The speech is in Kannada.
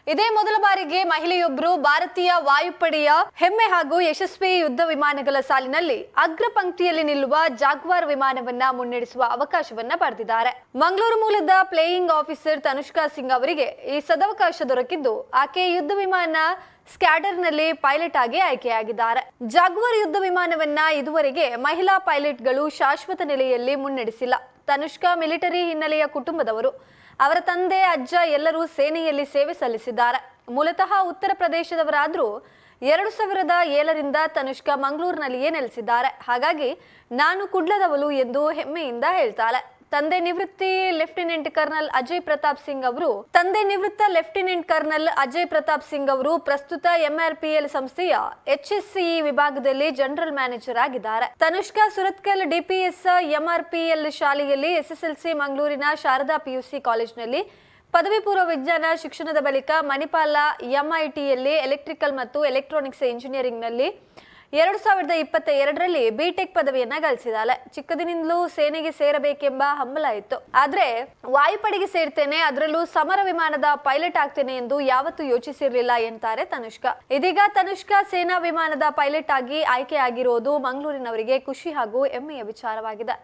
ಇದೇ ಮೊದಲ ಬಾರಿಗೆ ಮಹಿಳೆಯೊಬ್ಬರು ಭಾರತೀಯ ವಾಯುಪಡೆಯ ಹೆಮ್ಮೆ ಹಾಗೂ ಯಶಸ್ವಿ ಯುದ್ಧ ವಿಮಾನಗಳ ಸಾಲಿನಲ್ಲಿ ಅಗ್ರ ಪಂಕ್ತಿಯಲ್ಲಿ ನಿಲ್ಲುವ ಜಾಗ್ವಾರ್ ವಿಮಾನವನ್ನ ಮುನ್ನಡೆಸುವ ಅವಕಾಶವನ್ನ ಪಡೆದಿದ್ದಾರೆ. ಮಂಗಳೂರು ಮೂಲದ ಪ್ಲೇಯಿಂಗ್ ಆಫೀಸರ್ ತನುಷ್ಕಾ ಸಿಂಗ್ ಅವರಿಗೆ ಈ ಸದವಕಾಶ ದೊರಕಿದ್ದು ಆಕೆ ಯುದ್ಧ ವಿಮಾನ ಸ್ಕ್ಯಾಡರ್ನಲ್ಲಿ ಪೈಲಟ್ ಆಗಿ ಆಯ್ಕೆಯಾಗಿದ್ದಾರೆ. ಜಾಗ್ವಾರ್ ಯುದ್ಧ ವಿಮಾನವನ್ನ ಇದುವರೆಗೆ ಮಹಿಳಾ ಪೈಲಟ್ಗಳು ಶಾಶ್ವತ ನೆಲೆಯಲ್ಲಿ ಮುನ್ನಡೆಸಿಲ್ಲ. ತನುಷ್ಕಾ ಮಿಲಿಟರಿ ಹಿನ್ನೆಲೆಯ ಕುಟುಂಬದವರು. ಅವರ ತಂದೆ ಅಜ್ಜ ಎಲ್ಲರೂ ಸೇನೆಯಲ್ಲಿ ಸೇವೆ ಸಲ್ಲಿಸಿದ್ದಾರೆ. ಮೂಲತಃ ಉತ್ತರ ಪ್ರದೇಶದವರಾದರೂ 2007ರಿಂದ ತನುಷ್ಕಾ ಮಂಗಳೂರಿನಲ್ಲಿಯೇ ನೆಲೆಸಿದ್ದಾರೆ. ಹಾಗಾಗಿ ನಾನು ಕುಡ್ಲದವಳು ಎಂದು ಹೆಮ್ಮೆಯಿಂದ ಹೇಳ್ತಾಳೆ. ತಂದೆ ನಿವೃತ್ತ ಲೆಫ್ಟಿನೆಂಟ್ ಕರ್ನಲ್ ಅಜಯ್ ಪ್ರತಾಪ್ ಸಿಂಗ್ ಅವರು ಪ್ರಸ್ತುತ MRPL ಸಂಸ್ಥೆಯ HSCE ವಿಭಾಗದಲ್ಲಿ ಜನರಲ್ ಮ್ಯಾನೇಜರ್ ಆಗಿದ್ದಾರೆ. ತನುಷ್ಕಾ ಸುರತ್ಕಲ್ DPS MRPL ಶಾಲೆಯಲ್ಲಿ SSLC, ಮಂಗಳೂರಿನ ಶಾರದಾ PUC ಕಾಲೇಜಿನಲ್ಲಿ ಪದವಿ ಪೂರ್ವ ವಿಜ್ಞಾನ ಶಿಕ್ಷಣದ ಬಳಿಕ ಮಣಿಪಾಲ MITಯಲ್ಲಿ ಎಲೆಕ್ಟ್ರಿಕಲ್ ಮತ್ತು ಎಲೆಕ್ಟ್ರಾನಿಕ್ಸ್ ಇಂಜಿನಿಯರಿಂಗ್ನಲ್ಲಿ 2022ರಲ್ಲಿ ಬಿಟೆಕ್ ಪದವಿಯನ್ನ ಗಳಿಸಿದಾಳೆ. ಚಿಕ್ಕದಿನಿಂದಲೂ ಸೇನೆಗೆ ಸೇರಬೇಕೆಂಬ ಹಂಬಲ ಇತ್ತು. ಆದ್ರೆ ವಾಯುಪಡೆಗೆ ಸೇರ್ತೇನೆ, ಅದರಲ್ಲೂ ಸಮರ ವಿಮಾನದ ಪೈಲಟ್ ಆಗ್ತೇನೆ ಎಂದು ಯಾವತ್ತೂ ಯೋಚಿಸಿರಲಿಲ್ಲ ಎಂತಾರೆ ತನುಷ್ಕಾ. ಇದೀಗ ತನುಷ್ಕಾ ಸೇನಾ ವಿಮಾನದ ಪೈಲಟ್ ಆಗಿ ಆಯ್ಕೆಯಾಗಿರೋದು ಮಂಗಳೂರಿನವರಿಗೆ ಖುಷಿ ಹಾಗೂ ಹೆಮ್ಮೆಯ ವಿಚಾರವಾಗಿದೆ.